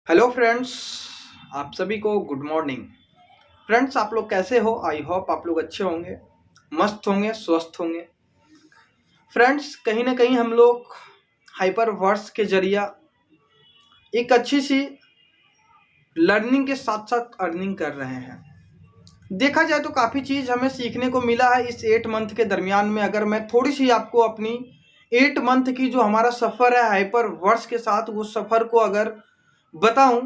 Hello friends, आप सभी को गुड मॉर्निंग। फ्रेंड्स, आप लोग कैसे हो? आई होप आप लोग अच्छे होंगे, मस्त होंगे, स्वस्थ होंगे। फ्रेंड्स, कहीं ना कहीं हम लोग हाइपर वर्स के जरिया एक अच्छी सी लर्निंग के साथ साथ अर्निंग कर रहे हैं। देखा जाए तो काफ़ी चीज़ हमें सीखने को मिला है इस 8 मंथ के दरमियान में। अगर मैं थोड़ी सी आपको अपनी 8 मंथ की जो हमारा सफ़र है हाइपर वर्स के साथ, वो सफ़र को अगर बताऊं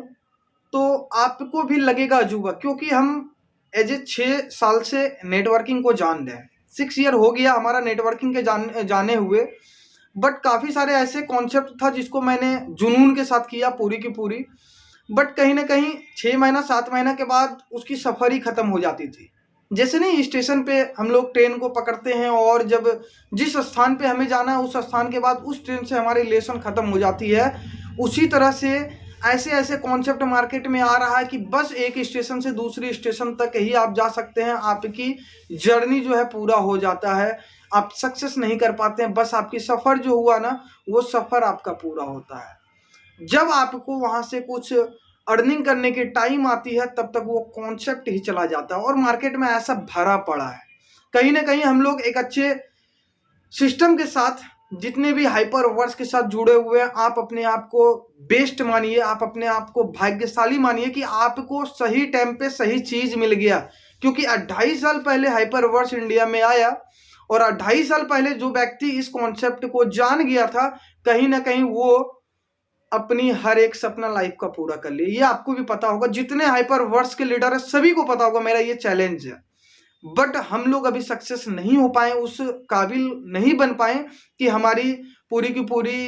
तो आपको भी लगेगा अजूबा, क्योंकि हम एज ए 6 साल से नेटवर्किंग को जान रहे हैं। 6 ईयर हो गया हमारा नेटवर्किंग के जाने हुए। बट काफ़ी सारे ऐसे कॉन्सेप्ट था जिसको मैंने जुनून के साथ किया पूरी की पूरी। बट कहीं ना कहीं 6 महीना 7 महीना के बाद उसकी सफ़र ही ख़त्म हो जाती थी। जैसे नहीं, स्टेशन पे हम लोग ट्रेन को पकड़ते हैं और जब जिस स्थान पे हमें जाना है उस स्थान के बाद उस ट्रेन से हमारी रिलेशन ख़त्म हो जाती है। उसी तरह से ऐसे ऐसे कॉन्सेप्ट मार्केट में आ रहा है कि बस एक स्टेशन से दूसरी स्टेशन तक ही आप जा सकते हैं, आपकी जर्नी जो है पूरा हो जाता है, आप सक्सेस नहीं कर पाते हैं। बस आपकी सफ़र जो हुआ ना, वो सफ़र आपका पूरा होता है। जब आपको वहाँ से कुछ अर्निंग करने की टाइम आती है तब तक वो कॉन्सेप्ट ही चला जाता है और मार्केट में ऐसा भरा पड़ा है। कहीं ना कहीं हम लोग एक अच्छे सिस्टम के साथ, जितने भी हाइपर वर्स के साथ जुड़े हुए हैं, आप अपने आप को बेस्ट मानिए, आप अपने आप को भाग्यशाली मानिए कि आपको सही टाइम पे सही चीज मिल गया। क्योंकि 2.5 साल पहले हाइपर वर्स इंडिया में आया और 2.5 साल पहले जो व्यक्ति इस कॉन्सेप्ट को जान गया था, कहीं ना कहीं वो अपनी हर एक सपना लाइफ का पूरा कर लिया। ये आपको भी पता होगा, जितने हाइपर वर्स के लीडर है सभी को पता होगा, मेरा ये चैलेंज है। बट हम लोग अभी सक्सेस नहीं हो पाए, उस काबिल नहीं बन पाए कि हमारी पूरी की पूरी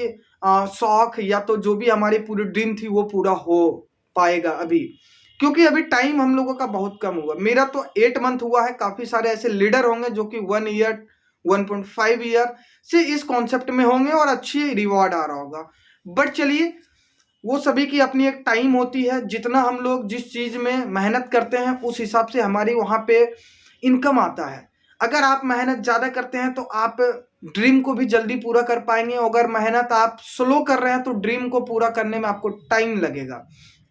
शौक या तो जो भी हमारी पूरी ड्रीम थी वो पूरा हो पाएगा अभी। क्योंकि अभी टाइम हम लोगों का बहुत कम हुआ। मेरा तो 8 मंथ हुआ है, काफी सारे ऐसे लीडर होंगे जो कि 1 ईयर 1.5 ईयर से इस कॉन्सेप्ट में होंगे और अच्छी रिवॉर्ड आ रहा होगा। बट चलिए, वो सभी की अपनी एक टाइम होती है। जितना हम लोग जिस चीज में मेहनत करते हैं उस हिसाब से हमारी वहां पे इनकम आता है। अगर आप मेहनत ज़्यादा करते हैं तो आप ड्रीम को भी जल्दी पूरा कर पाएंगे। अगर मेहनत आप स्लो कर रहे हैं तो ड्रीम को पूरा करने में आपको टाइम लगेगा।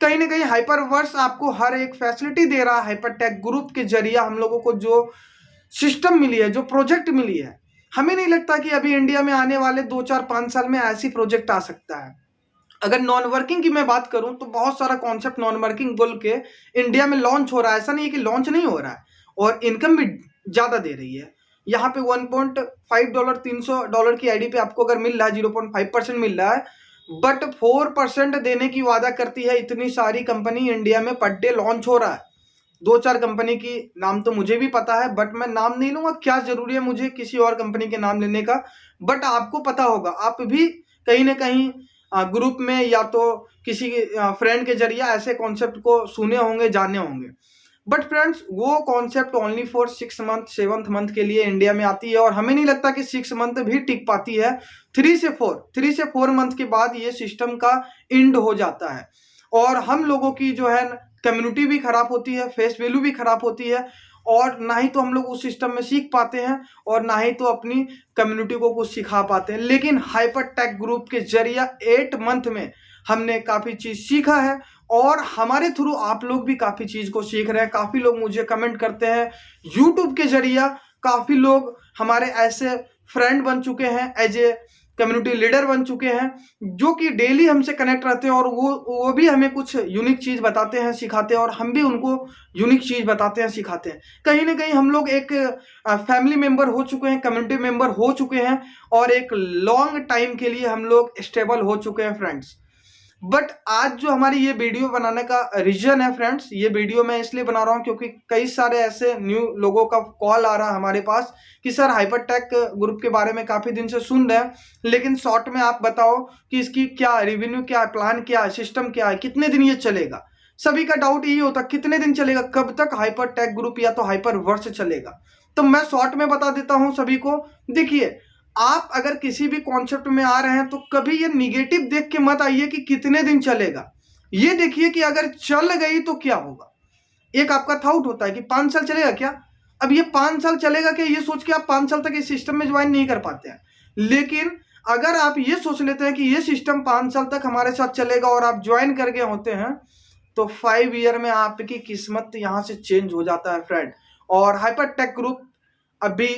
कहीं ना कहीं हाइपर वर्स आपको हर एक फैसिलिटी दे रहा है। हाइपर टेक ग्रुप के जरिए हम लोगों को जो सिस्टम मिली है, जो प्रोजेक्ट मिली है, हमें नहीं लगता कि अभी इंडिया में आने वाले 2 4 5 साल में ऐसी प्रोजेक्ट आ सकता है। अगर नॉन वर्किंग की मैं बात करूं तो बहुत सारा कॉन्सेप्ट नॉन वर्किंग बोल के इंडिया में लॉन्च हो रहा है। ऐसा नहीं है कि लॉन्च नहीं हो रहा है, और इनकम भी ज़्यादा दे रही है। यहाँ पे $1.5 $300 की आईडी पे आपको अगर मिल रहा है, 0.5% मिल रहा है। बट 4% देने की वादा करती है इतनी सारी कंपनी इंडिया में पर डे लॉन्च हो रहा है। 2 4 कंपनी की नाम तो मुझे भी पता है, बट मैं नाम नहीं लूंगा, क्या जरूरी है मुझे किसी और कंपनी के नाम लेने का। बट आपको पता होगा, आप भी कहीं ना कहीं ग्रुप में या तो किसी फ्रेंड के जरिए ऐसे कॉन्सेप्ट को सुने होंगे, जाने होंगे। बट फ्रेंड्स, वो concept only for 6 month 7th month के लिए इंडिया में आती है और हमें नहीं लगता कि 6 मंथ भी टिक पाती है। 3 से 4 मंथ के बाद ये सिस्टम का एंड हो जाता है और हम लोगों की जो है कम्युनिटी भी खराब होती है, फेस वैल्यू भी खराब होती है, और ना ही तो हम लोग उस सिस्टम में सीख पाते हैं और ना ही तो अपनी कम्युनिटी को कुछ सिखा पाते हैं। लेकिन हाइपर टेक ग्रुप के जरिए 8 मंथ में हमने काफ़ी चीज़ सीखा है और हमारे थ्रू आप लोग भी काफ़ी चीज़ को सीख रहे हैं। काफ़ी लोग मुझे कमेंट करते हैं यूट्यूब के जरिए, काफ़ी लोग हमारे ऐसे फ्रेंड बन चुके हैं, एज ए कम्युनिटी लीडर बन चुके हैं, जो कि डेली हमसे कनेक्ट रहते हैं और वो भी हमें कुछ यूनिक चीज़ बताते हैं, सिखाते हैं, और हम भी उनको यूनिक चीज़ बताते हैं, सिखाते हैं। कहीं ना कहीं हम लोग एक फैमिली मेंबर हो चुके हैं, कम्युनिटी मेंबर हो चुके हैं और एक लॉन्ग टाइम के लिए हम लोग स्टेबल हो चुके हैं फ्रेंड्स। बट आज जो हमारी ये वीडियो बनाने का रीजन है फ्रेंड्स, ये वीडियो मैं इसलिए बना रहा हूँ क्योंकि कई सारे ऐसे न्यू लोगों का कॉल आ रहा है हमारे पास कि सर हाइपर टेक ग्रुप के बारे में काफ़ी दिन से सुन रहे हैं, लेकिन शॉर्ट में आप बताओ कि इसकी क्या रेवेन्यू, क्या प्लान, क्या सिस्टम, क्या है, कितने दिन ये चलेगा। सभी का डाउट यही होता, कितने दिन चलेगा, कब तक हाइपर टेक ग्रुप या तो हाइपर वर्स चलेगा। तो मैं शॉर्ट में बता देता हूँ सभी को। देखिए, आप अगर किसी भी कॉन्सेप्ट में आ रहे हैं तो कभी ये निगेटिव देख के मत आइए कि कितने दिन चलेगा। ये देखिए कि अगर चल गई तो क्या होगा। एक आपका थाउट होता है कि 5 साल चलेगा क्या। अब ये 5 साल चलेगा क्या, ये सोच के आप 5 साल तक इस सिस्टम में ज्वाइन नहीं कर पाते हैं। लेकिन अगर आप ये सोच लेते हैं कि ये सिस्टम 5 साल तक हमारे साथ चलेगा और आप ज्वाइन कर गए होते हैं, तो 5 ईयर में आपकी किस्मत यहाँ से चेंज हो जाता है फ्रेंड। और हाइपरटेक ग्रुप अभी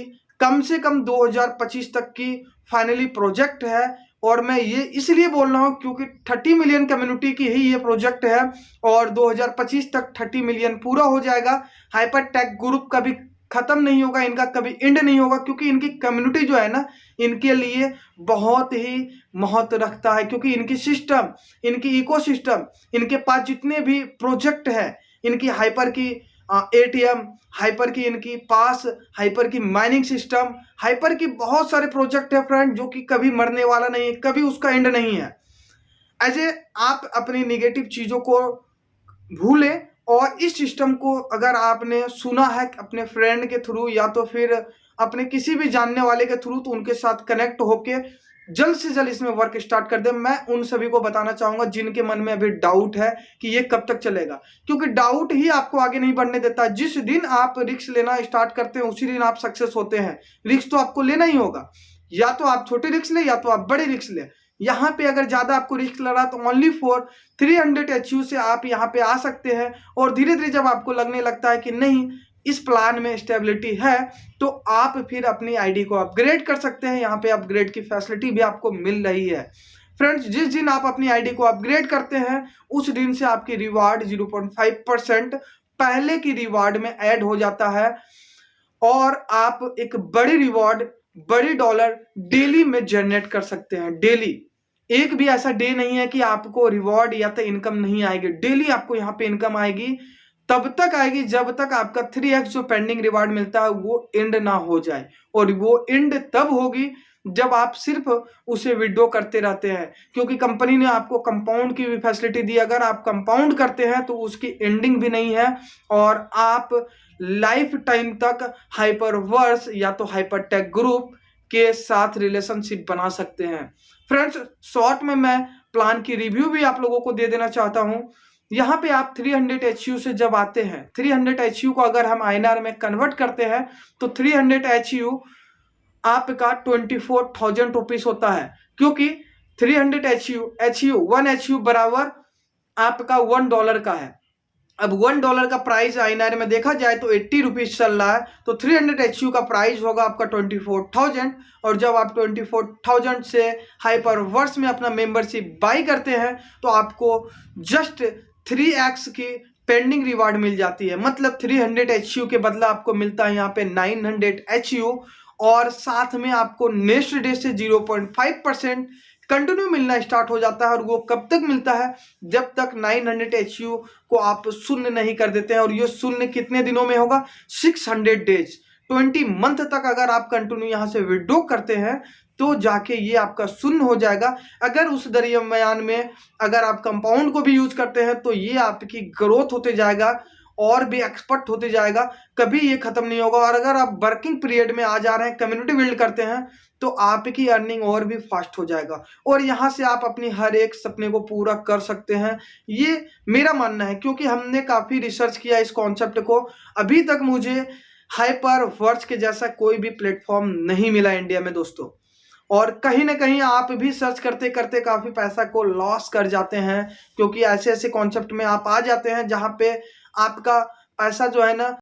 कम से कम 2025 तक की फाइनली प्रोजेक्ट है। और मैं ये इसलिए बोल रहा हूँ क्योंकि 30 मिलियन कम्युनिटी की ही ये प्रोजेक्ट है और 2025 तक 30 मिलियन पूरा हो जाएगा। हाइपरटेक ग्रुप कभी खत्म नहीं होगा, इनका कभी एंड नहीं होगा, क्योंकि इनकी कम्युनिटी जो है ना, इनके लिए बहुत ही महत्व रखता है। क्योंकि इनकी सिस्टम, इनकी इकोसिस्टम, इनके पास जितने भी प्रोजेक्ट है, इनकी हाइपर की एटीएम, हाइपर की इनकी पास, हाइपर की माइनिंग सिस्टम, हाइपर की बहुत सारे प्रोजेक्ट है फ्रेंड, जो कि कभी मरने वाला नहीं है, कभी उसका एंड नहीं है। ऐसे आप अपनी निगेटिव चीजों को भूलें और इस सिस्टम को अगर आपने सुना है अपने फ्रेंड के थ्रू या तो फिर अपने किसी भी जानने वाले के थ्रू, तो उनके साथ कनेक्ट होके जल्द से जल्द इसमें वर्क स्टार्ट कर दे। मैं उन सभी को बताना चाहूंगा जिनके मन में अभी डाउट है कि ये कब तक चलेगा, क्योंकि डाउट ही आपको आगे नहीं बढ़ने देता। जिस दिन आप रिस्क लेना स्टार्ट करते हैं उसी दिन आप सक्सेस होते हैं। रिस्क तो आपको लेना ही होगा, या तो आप छोटे रिस्क ले या तो आप बड़े रिस्क ले। यहाँ पे अगर ज्यादा आपको रिस्क लगा तो ओनली फॉर 300 HU से आप यहाँ पे आ सकते हैं। और धीरे धीरे जब आपको लगने लगता है कि नहीं, इस प्लान में स्टेबिलिटी है, तो आप फिर अपनी आईडी को अपग्रेड कर सकते हैं। यहाँ पे अपग्रेड की फैसिलिटी भी आपको मिल रही है फ्रेंड्स। जिस दिन आप अपनी आईडी को अपग्रेड करते हैं उस दिन से आपकी रिवार्ड 0.5% पहले की रिवार्ड में ऐड हो जाता है और आप एक बड़ी रिवार्ड, बड़ी डॉलर डेली में जनरेट कर सकते हैं। डेली, एक भी ऐसा डे नहीं है कि आपको रिवॉर्ड या तो इनकम नहीं आएगी। डेली आपको यहाँ पे इनकम आएगी, तब तक आएगी जब तक आपका 3x जो पेंडिंग रिवार्ड मिलता है वो एंड ना हो जाए। और वो एंड तब होगी जब आप सिर्फ उसे विड्रॉ करते रहते हैं, क्योंकि कंपनी ने आपको कंपाउंड की भी फैसिलिटी दी। अगर आप कंपाउंड करते हैं तो उसकी एंडिंग भी नहीं है और आप लाइफ टाइम तक हाइपरवर्स या तो हाइपरटेक ग्रुप के साथ रिलेशनशिप बना सकते हैं। फ्रेंड्स, शॉर्ट में मैं प्लान की रिव्यू भी आप लोगों को दे देना चाहता हूं। यहाँ पे आप 300 HU से जब आते हैं, 300 HU को अगर हम INR में कन्वर्ट करते हैं तो 300 HU आपका 24,000 रुपीज होता है, क्योंकि 300 HU 1 HU बराबर आपका $1 का है। अब $1 का प्राइस INR में देखा जाए तो 80 रुपीज चल रहा है, तो 300 HU का प्राइस होगा आपका 24,000। और जब आप 24,000 से हाइपरवर्स में अपना मेंबरशिप बाई करते हैं तो आपको जस्ट 3x की पेंडिंग रिवार्ड मिल जाती है। मतलब 300 HU के बदला आपको मिलता है यहाँ पे 900 HU और साथ में आपको नेक्स्ट डे से 0.5% कंटिन्यू मिलना स्टार्ट हो जाता है। और वो कब तक मिलता है, जब तक 900 HU को आप शून्य नहीं कर देते हैं। और ये शून्य कितने दिनों में होगा, 600 डेज, 20 मंथ तक अगर आप कंटिन्यू यहाँ से विड्रॉ करते हैं तो जाके ये आपका शून्य हो जाएगा। अगर उस दरमियान में अगर आप कंपाउंड को भी यूज करते हैं तो ये आपकी ग्रोथ होते जाएगा और भी एक्सपर्ट होते जाएगा, कभी ये खत्म नहीं होगा। और अगर आप वर्किंग पीरियड में आ जा रहे हैं, कम्युनिटी बिल्ड करते हैं, तो आपकी अर्निंग और भी फास्ट हो जाएगा और यहाँ से आप अपनी हर एक सपने को पूरा कर सकते हैं। ये मेरा मानना है, क्योंकि हमने काफी रिसर्च किया इस कॉन्सेप्ट को। अभी तक मुझे हाइपरवर्स के जैसा कोई भी प्लेटफॉर्म नहीं मिला इंडिया में दोस्तों। और कहीं ना कहीं आप भी सर्च करते करते काफी पैसा को लॉस कर जाते हैं, क्योंकि ऐसे ऐसे कॉन्सेप्ट में आप आ जाते हैं जहां पे आपका पैसा जो है ना